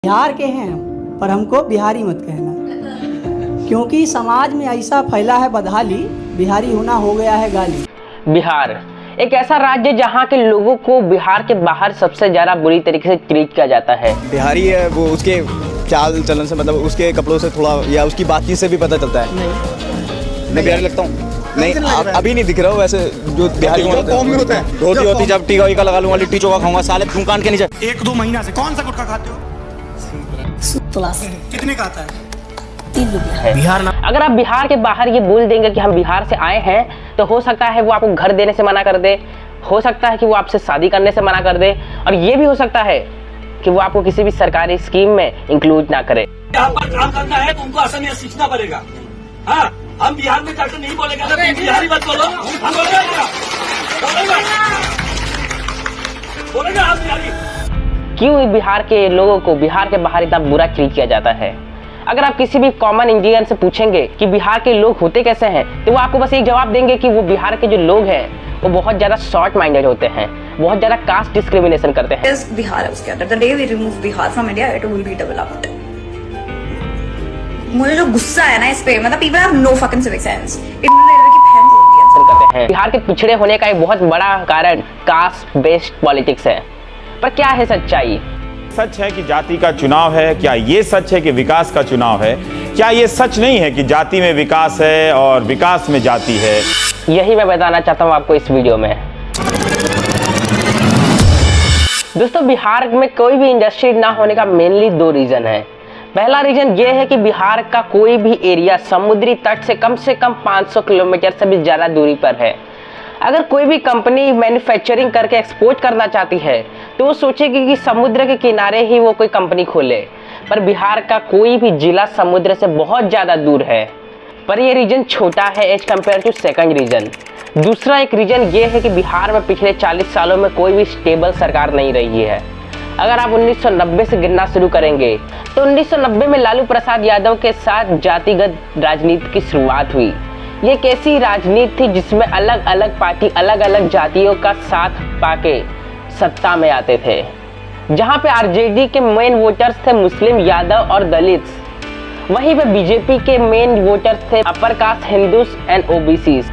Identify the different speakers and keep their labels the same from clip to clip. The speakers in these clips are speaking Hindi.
Speaker 1: बिहार के हैं हम, पर हमको बिहारी मत कहना, क्योंकि समाज में ऐसा फैला है बदहाली, बिहारी होना हो गया है गाली।
Speaker 2: बिहार एक ऐसा राज्य जहाँ के लोगों को बिहार के बाहर सबसे ज्यादा बुरी तरीके से ट्रीट किया जाता है।
Speaker 3: बिहारी है वो, उसके चाल चलन से मतलब उसके कपड़ों से थोड़ा या उसकी बातचीत से भी पता चलता है। मैं बिहारी लगता हूँ? नहीं, अभी नहीं दिख रहा हो वैसे जो बिहारी होता है। रोटी होती जब टीका वीका लगा लूंगा, लिट्टी चोखा खाऊंगा साले कान के नीचे।
Speaker 4: 1-2 महीना से कौन सा गुटखा खाते हो? कितने का आता है?
Speaker 1: 3 रुपया।
Speaker 2: बिहार ना, अगर आप बिहार के बाहर ये बोल देंगे कि हम बिहार से आए हैं, तो हो सकता है वो आपको घर देने से मना कर दे, हो सकता है कि वो आपसे शादी करने से मना कर दे, और ये भी हो सकता है कि वो आपको किसी भी सरकारी स्कीम में इंक्लूड ना करे।
Speaker 5: यहाँ पर काम करना है तो उनको असमिया सीखना पड़ेगा। हाँ, हम बिहार में जाकर नहीं बोलेगा ना, तुम बिहारी मत बोलो, हम बोलेगा आप बिहारी।
Speaker 2: क्यों बिहार के लोगों को बिहार के बाहर इतना बुरा ट्रीट किया जाता है? अगर आप किसी भी कॉमन इंडियन से पूछेंगे कि बिहार के लोग होते कैसे हैं, तो वो आपको बस एक जवाब देंगे कि वो बिहार के जो लोग हैं वो बहुत ज्यादा शॉर्ट माइंडेड होते हैं, बहुत ज्यादा कास्ट डिस्क्रिमिनेशन करते हैं।
Speaker 6: बिहार है उसके अंदर। The day we remove Bihar from India it will be developed. मुझे जो गुस्सा है ना इस पे, मतलब people have no fucking civic sense. इन्होंने रेलवे की फैन बोल दिया
Speaker 2: करते हैं। बिहार के पिछड़े होने का एक बहुत बड़ा कारण कास्ट बेस्ड पॉलिटिक्स है। पर क्या है सच्चाई?
Speaker 7: सच है कि जाति का चुनाव है? क्या ये सच है कि विकास का चुनाव है? क्या ये सच नहीं है कि जाति में विकास है और विकास में जाति है?
Speaker 2: यही मैं बताना चाहता हूँ आपको इस वीडियो में। दोस्तों, बिहार में कोई भी इंडस्ट्री ना होने का मेनली 2 रीजन है। पहला रीजन ये है कि बिहार का कोई भी एरिया समुद्री तट से कम 500 किलोमीटर से भी ज्यादा दूरी पर है। अगर कोई भी कंपनी मैन्युफैक्चरिंग करके एक्सपोर्ट करना चाहती है तो वो सोचेगी कि समुद्र के किनारे ही वो कोई कंपनी खोले, पर बिहार का कोई भी जिला समुद्र से बहुत ज़्यादा दूर है। पर ये रीजन छोटा है as compare to second reason. दूसरा एक रीजन ये है कि बिहार में पिछले 40 सालों में कोई भी स्टेबल सरकार नहीं रही है। अगर आप 1990 से गिनना शुरू करेंगे तो 1990 में लालू प्रसाद यादव के साथ जातिगत राजनीति की शुरुआत हुई। ये एक ऐसी राजनीति थी जिसमें अलग अलग पार्टी अलग अलग जातियों का साथ पाके सत्ता में आते थे, जहां पे आरजेडी के मेन वोटर्स थे मुस्लिम, यादव और दलित। वहीं पे बीजेपी के मेन वोटर्स थे upper caste Hindus and OBCs.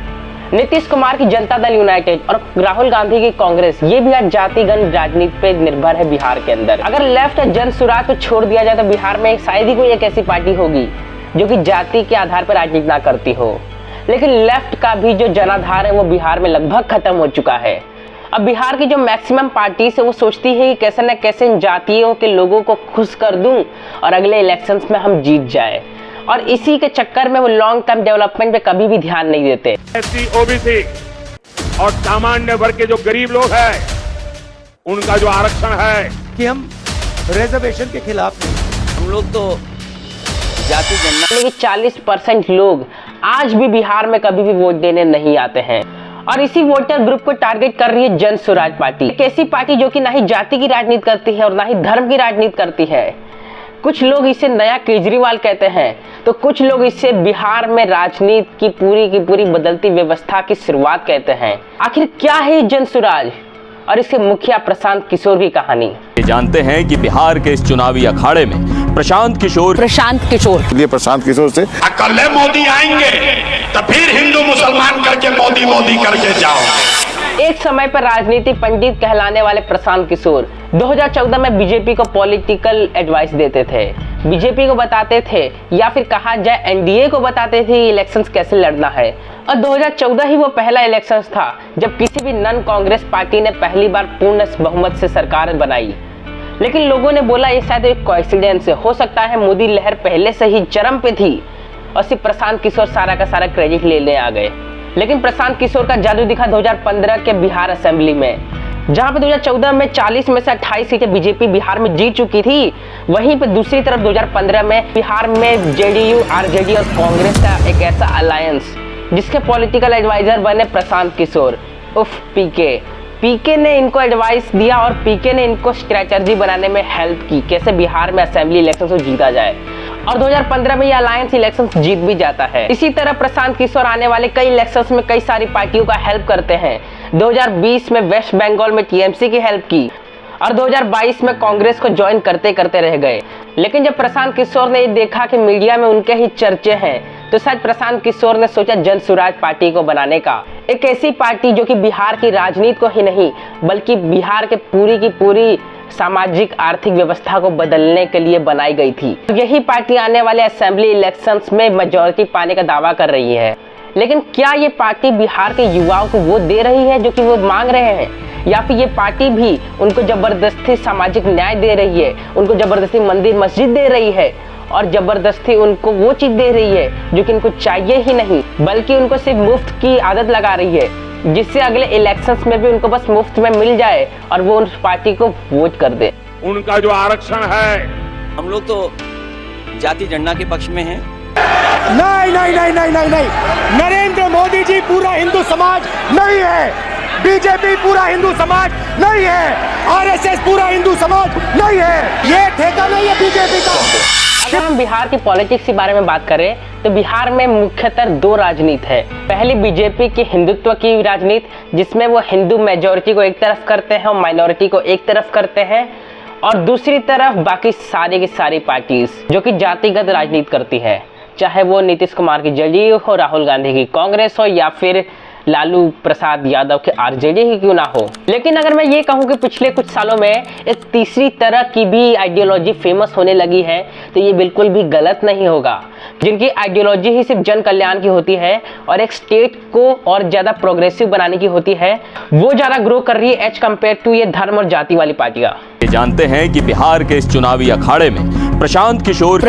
Speaker 2: Nitish Kumar की जनता दल यूनाइटेड और राहुल गांधी की कांग्रेस, ये भी आज जातिगत राजनीति पे निर्भर है बिहार के अंदर। अगर लेफ्ट और जन सुराज को छोड़ दिया जाए तो बिहार में शायद ही कोई एक ऐसी पार्टी होगी जो कि जाति के आधार पर राजनीति ना करती हो। लेकिन लेफ्ट का भी जो जनाधार है वो बिहार में लगभग खत्म हो चुका है। अब बिहार की जो मैक्सिमम पार्टी है वो सोचती है कि कैसे न कैसे इन जातियों के लोगों को खुश कर दूं और अगले इलेक्शंस में हम जीत जाए, और इसी के चक्कर में वो लॉन्ग टर्म डेवलपमेंट पे कभी भी ध्यान नहीं देते।
Speaker 8: एससी, ओबीसी और सामान्य वर्ग के जो गरीब लोग हैं उनका जो आरक्षण है
Speaker 4: कि हम रिजर्वेशन के खिलाफ नहीं।
Speaker 3: हम लोग तो जाति जनना,
Speaker 2: लेकिन 40% लोग आज भी बिहार में कभी भी वोट देने नहीं आते हैं, और इसी वोटर ग्रुप को टारगेट कर रही है जन स्वराज पार्टी। एक ऐसी पार्टी जो कि ना ही जाति की राजनीति करती है और ना ही धर्म की राजनीति करती है। कुछ लोग इसे नया केजरीवाल कहते हैं तो कुछ लोग इसे बिहार में राजनीति की पूरी बदलती व्यवस्था की शुरुआत कहते हैं। आखिर क्या है जन स्वराज और इसके मुखिया प्रशांत किशोर की कहानी?
Speaker 9: जानते हैं कि बिहार के इस चुनावी अखाड़े में प्रशांत किशोर
Speaker 7: ये प्रशांत किशोर से
Speaker 8: कल मोदी आएंगे तो फिर हिंदू मुसलमान करके मोदी करके जाओ।
Speaker 2: एक समय पर राजनीति पंडित कहलाने वाले प्रशांत किशोर 2014 में बीजेपी को पॉलिटिकल एडवाइस देते थे। बीजेपी को बताते थे, या फिर कहा जाए एनडीए को बताते थे इलेक्शंस कैसे लड़ना है। और 2014 ही वो पहला इलेक्शन था जब किसी भी नॉन कांग्रेस पार्टी ने पहली बार पूर्ण बहुमत से सरकार बनाई। लेकिन लोगों ने बोला ये शायद एक कोइंसिडेंस है, हो सकता है मोदी लहर पहले से ही चरम पे थी और सिर्फ प्रशांत किशोर सारा का सारा क्रेडिट लेने आ गए। लेकिन प्रशांत किशोर का जादू दिखा 2015 के बिहार असेंबली में, जहां पे 2014 में 40 में से 28 सीटें बीजेपी बिहार में जीत चुकी थी। वहीं पे दूसरी तरफ 2015 में बिहार में जेडीयू, आरजेडी और कांग्रेस का एक ऐसा अलायंस जिसके पॉलिटिकल एडवाइजर बने प्रशांत किशोर उफ पीके ने इनको एडवाइस दिया और पीके ने इनको स्ट्रेटजी बनाने में हेल्प की कैसे बिहार में असेंबली इलेक्शन को जीता जाए, और 2015 में ये अलायंस इलेक्शंस जीत भी जाता है। इसी तरह प्रशांत किशोर आने वाले कई इलेक्शंस में कई सारी पार्टियों का हेल्प करते हैं। 2020 में वेस्ट बंगाल में टीएमसी की हेल्प की और 2022 में कांग्रेस को ज्वाइन करते करते रह गए। लेकिन जब प्रशांत किशोर ने ये देखा कि मीडिया में उनके ही चर्चे हैं, तो शायद प्रशांत किशोर ने सोचा जन स्वराज पार्टी को बनाने का। एक ऐसी पार्टी जो कि बिहार की राजनीति को ही नहीं बल्कि बिहार के पूरी की पूरी सामाजिक आर्थिक व्यवस्था को बदलने के लिए बनाई गई थी। यही पार्टी आने वाले असेंबली इलेक्शंस में मेजॉरिटी पाने का दावा कर रही है। लेकिन क्या ये पार्टी बिहार के युवाओं को वो दे रही है जो कि वो मांग रहे हैं, या फिर ये पार्टी भी उनको जबरदस्ती सामाजिक न्याय दे रही है, उनको जबरदस्ती मंदिर मस्जिद दे रही है और जबरदस्ती उनको वो चीज दे रही है जो कि उनको चाहिए ही नहीं, बल्कि उनको सिर्फ मुफ्त की आदत लगा रही है, जिससे अगले इलेक्शंस में भी उनको बस मुफ्त में मिल जाए और वो उस पार्टी को वोट कर दे।
Speaker 8: उनका जो आरक्षण है,
Speaker 3: हम लोग तो जाति जनगणना के पक्ष में हैं।
Speaker 4: नहीं नहीं नहीं नहीं नहीं नहीं, नरेंद्र मोदी जी पूरा हिंदू समाज नहीं है, बीजेपी पूरा हिंदू समाज नहीं है, आरएसएस पूरा हिंदू समाज नहीं है, ये ठेका नहीं है बीजेपी का।
Speaker 2: अगर हम बिहार की पॉलिटिक्स के बारे में बात करें तो बिहार में मुख्यतः दो राजनीति है। पहली बीजेपी की हिंदुत्व की राजनीति, जिसमें वो हिंदू मेजॉरिटी को एक तरफ करते हैं और माइनॉरिटी को एक तरफ करते हैं, और दूसरी तरफ बाकी सारी की सारी पार्टीज जो कि जातिगत राजनीति करती है, चाहे वो नीतीश कुमार की जेडीयू हो, राहुल गांधी की कांग्रेस हो या फिर लालू प्रसाद यादव के आरजेडी ही क्यों ना हो। लेकिन अगर मैं ये कहूँ कि पिछले कुछ सालों में एक तीसरी तरह की भी आइडियोलॉजी फेमस होने लगी है, तो ये बिल्कुल भी गलत नहीं होगा, जिनकी आइडियोलॉजी ही सिर्फ जन कल्याण की होती है और एक स्टेट को और ज्यादा प्रोग्रेसिव बनाने की होती है, वो ज्यादा ग्रो कर रही है एज कम्पेयर टू ये धर्म और जाति वाली पार्टियां।
Speaker 9: ये जानते हैं कि बिहार के इस चुनावी अखाड़े में प्रशांत किशोर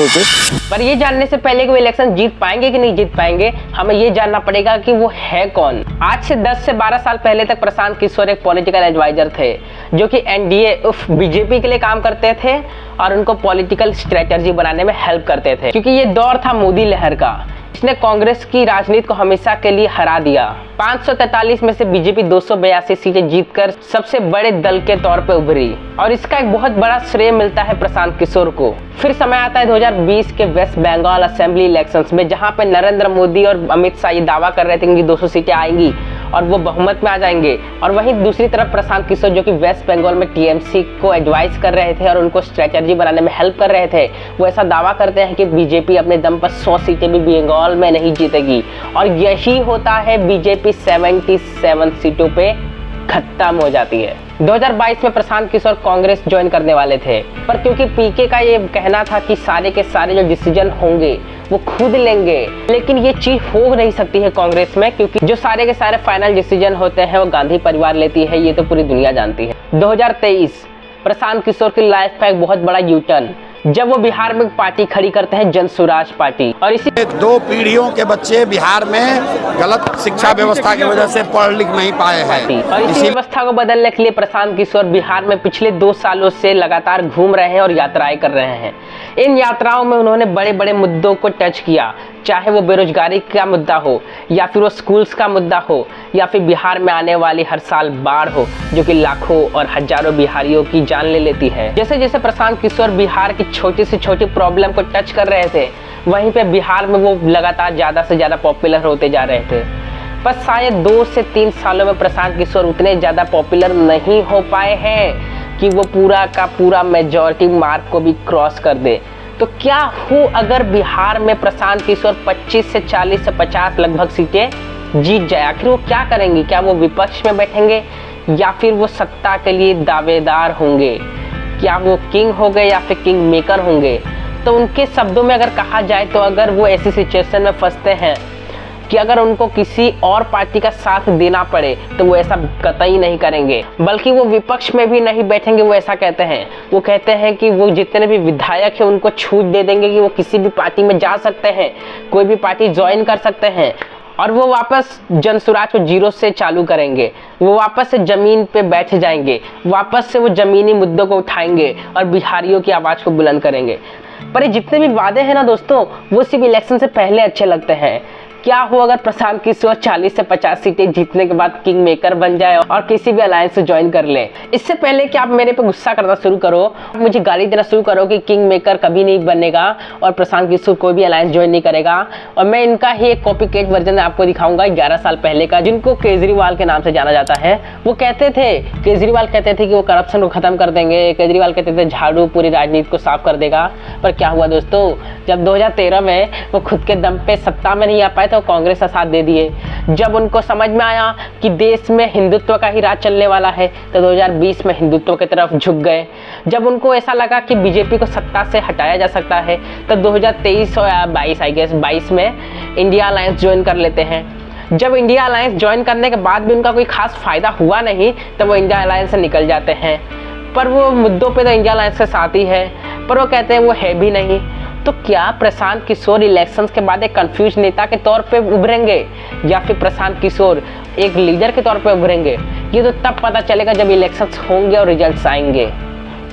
Speaker 9: से
Speaker 2: पर ये जानने से पहले कि वो इलेक्शन जीत पाएंगे कि नहीं जीत पाएंगे, हमें ये जानना पड़ेगा कि वो है कौन। आज से 10 से 12 साल पहले तक प्रशांत किशोर एक पॉलिटिकल एडवाइजर थे जो कि एनडीए बीजेपी के लिए काम करते थे और उनको पॉलिटिकल स्ट्रेटजी बनाने में हेल्प करते थे, क्योंकि ये दौर था मोदी लहर का। इसने कांग्रेस की राजनीति को हमेशा के लिए हरा दिया। 543 में से बीजेपी 282 सीटें जीतकर सबसे बड़े दल के तौर पे उभरी और इसका एक बहुत बड़ा श्रेय मिलता है प्रशांत किशोर को। फिर समय आता है 2020 के वेस्ट बंगाल असेंबली इलेक्शंस में, जहां पे नरेंद्र मोदी और अमित शाह ये दावा कर रहे थे कि 200 सीटें आएंगी और वो बहुमत में आ जाएंगे, और वहीं दूसरी तरफ प्रशांत किशोर जो कि वेस्ट बंगाल में टीएमसी को एडवाइस कर रहे थे और उनको स्ट्रेटजी बनाने में हेल्प कर रहे थे, वो ऐसा दावा करते हैं कि बीजेपी अपने दम पर 100 सीटें भी बंगाल में नहीं जीतेगी, और यही होता है, बीजेपी 77 सीटों पे खत्म हो जाती है। 2022 में प्रशांत किशोर कांग्रेस ज्वाइन करने वाले थे, पर क्योंकि पीके का ये कहना था कि सारे के सारे जो डिसीजन होंगे वो खुद लेंगे, लेकिन ये चीज हो नहीं सकती है कांग्रेस में, क्योंकि जो सारे के सारे फाइनल डिसीजन होते हैं वो गांधी परिवार लेती है, ये तो पूरी दुनिया जानती है। 2023 प्रशांत किशोर की लाइफ का एक बहुत बड़ा यूटर्न, जब वो बिहार में पार्टी खड़ी करते हैं जन स्वराज पार्टी, और इसी
Speaker 10: 2 पीढ़ियों के बच्चे बिहार में गलत शिक्षा व्यवस्था की वजह से पढ़ लिख नहीं पाए हैं,
Speaker 2: और इसी व्यवस्था को बदलने के लिए प्रशांत किशोर बिहार में पिछले 2 सालों से लगातार घूम रहे हैं और यात्राएं कर रहे हैं। इन यात्राओं में उन्होंने बड़े बड़े मुद्दों को टच किया, चाहे वो बेरोजगारी का मुद्दा हो या फिर वो स्कूल्स का मुद्दा हो या फिर बिहार में आने वाली हर साल बाढ़ हो जो कि लाखों और हजारों बिहारियों की जान ले लेती है। जैसे जैसे प्रशांत किशोर बिहार की छोटी से छोटी प्रॉब्लम को टच कर रहे थे, वहीं पे बिहार में वो लगातार ज़्यादा से ज़्यादा पॉपुलर होते जा रहे थे। पर शायद 2 से 3 सालों में प्रशांत किशोर उतने ज़्यादा पॉपुलर नहीं हो पाए हैं कि वो पूरा का पूरा मेजॉरिटी मार्क को भी क्रॉस कर दे। तो क्या हो अगर बिहार में प्रशांत किशोर 25 से 40 से 50 लगभग सीटें जीत जाए, आखिर वो क्या करेंगे? क्या वो विपक्ष में बैठेंगे या फिर वो सत्ता के लिए दावेदार होंगे? क्या वो किंग हो गए या फिर किंग मेकर होंगे? तो उनके शब्दों में अगर कहा जाए तो अगर वो ऐसी सिचुएशन में फंसते हैं कि अगर उनको किसी और पार्टी का साथ देना पड़े तो वो ऐसा कतई नहीं करेंगे, बल्कि वो विपक्ष में भी नहीं बैठेंगे। वो ऐसा कहते हैं, वो कहते हैं कि वो जितने भी विधायक हैं उनको छूट दे देंगे कि वो किसी भी पार्टी में जा सकते हैं, कोई भी पार्टी ज्वाइन कर सकते हैं, और वो वापस जन स्वराज को 0 से चालू करेंगे। वो वापस से जमीन पे बैठ जाएंगे, वापस से वो जमीनी मुद्दों को उठाएंगे और बिहारियों की आवाज़ को बुलंद करेंगे। पर ये जितने भी वादे हैं ना दोस्तों, वो सिर्फ इलेक्शन से पहले अच्छे लगते हैं, क्या हो अगर प्रशांत किशोर 40 से 50 सीटें जीतने के बाद किंग मेकर बन जाए और किसी भी अलायंस से ज्वाइन कर ले। इससे पहले कि आप मेरे पे गुस्सा करना शुरू करो, मुझे गाली देना शुरू करो कि किंग मेकर कभी नहीं बनेगा और प्रशांत किशोर कोई भी अलायंस ज्वाइन नहीं करेगा, और मैं इनका ही एक कॉपी केट वर्जन आपको दिखाऊंगा 11 साल पहले का, जिनको केजरीवाल के नाम से जाना जाता है। वो कहते थे, केजरीवाल कहते थे कि वो करप्शन को खत्म कर देंगे, केजरीवाल कहते थे झाड़ू पूरी राजनीति को साफ कर देगा। पर क्या हुआ दोस्तों, जब 2013 में वो खुद के दम पे सत्ता में नहीं आ पाए तो कांग्रेस का साथ दे दिए। जब उनको समझ में आया कि देश में हिंदुत्व का ही राज चलने वाला है तो 2020 में हिंदुत्व की तरफ झुक गए। जब उनको ऐसा लगा कि बीजेपी को सत्ता से हटाया जा सकता है तो 2023 और 22 में इंडिया अलायंस ज्वाइन कर लेते हैं। जब इंडिया अलायंस ज्वाइन करने के बाद भी उनका कोई खास फायदा हुआ नहीं तो वो इंडिया अलायंस से निकल जाते हैं। पर वो मुद्दों पे तो इंडिया अलायंस के साथ ही है, पर वो कहते हैं वो है भी नहीं। तो क्या प्रशांत किशोर इलेक्शंस के बाद एक कंफ्यूज नेता के तौर पे उभरेंगे या फिर प्रशांत किशोर एक लीडर के तौर पे उभरेंगे, ये तो तब पता चलेगा जब इलेक्शंस होंगे और रिजल्ट्स आएंगे।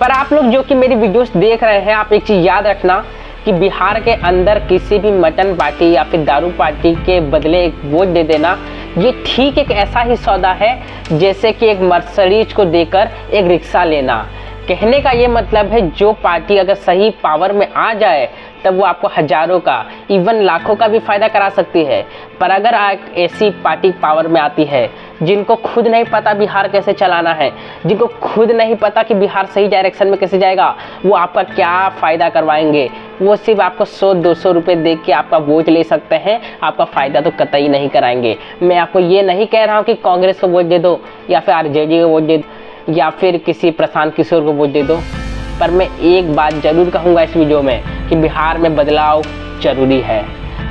Speaker 2: पर आप लोग जो कि मेरी वीडियोस देख रहे हैं, आप एक चीज़ याद रखना कि बिहार के अंदर किसी भी मटन पार्टी या फिर दारू पार्टी के बदले एक वोट दे देना, ये ठीक एक ऐसा ही सौदा है जैसे कि एक मर्सिडीज को देकर एक रिक्शा लेना। कहने का ये मतलब है जो पार्टी अगर सही पावर में आ जाए तब वो आपको हजारों का इवन लाखों का भी फायदा करा सकती है। पर अगर ऐसी पार्टी पावर में आती है जिनको खुद नहीं पता बिहार कैसे चलाना है, जिनको खुद नहीं पता कि बिहार सही डायरेक्शन में कैसे जाएगा, वो आपका क्या फ़ायदा करवाएंगे। वो सिर्फ आपको 100-200 रुपये दे के आपका वोट ले सकते हैं, आपका फ़ायदा तो कतई नहीं कराएंगे। मैं आपको ये नहीं कह रहा हूँ कि कांग्रेस को वोट दे दो या फिर आरजेडी को वोट दे दो या फिर किसी प्रशांत किशोर को वोट दे दो, पर मैं एक बात ज़रूर कहूँगा इस वीडियो में कि बिहार में बदलाव जरूरी है।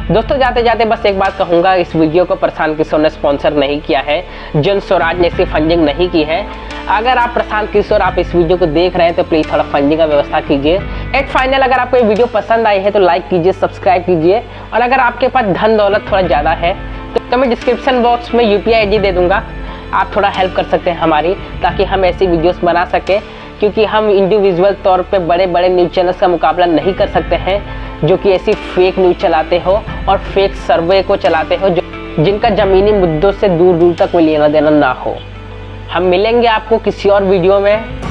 Speaker 2: दोस्तों जाते जाते बस एक बात कहूँगा, इस वीडियो को प्रशांत किशोर ने स्पॉन्सर नहीं किया है, जन स्वराज ने इसकी फंडिंग नहीं की है। अगर आप प्रशांत किशोर आप इस वीडियो को देख रहे हैं तो प्लीज़ थोड़ा फंडिंग का व्यवस्था कीजिए। एट फाइनल अगर आपको ये वीडियो पसंद आई है तो लाइक कीजिए, सब्सक्राइब कीजिए, और अगर आपके पास धन दौलत थोड़ा ज़्यादा है तो मैं डिस्क्रिप्शन बॉक्स में UPI ID दे दूँगा, आप थोड़ा हेल्प कर सकते हैं हमारी, ताकि हम ऐसी वीडियोस बना सकें, क्योंकि हम इंडिविजुअल तौर पे बड़े बड़े न्यूज़ चैनल्स का मुकाबला नहीं कर सकते हैं जो कि ऐसी फेक न्यूज़ चलाते हो और फेक सर्वे को चलाते हो जिनका ज़मीनी मुद्दों से दूर दूर तक कोई लेना देना ना हो। हम मिलेंगे आपको किसी और वीडियो में।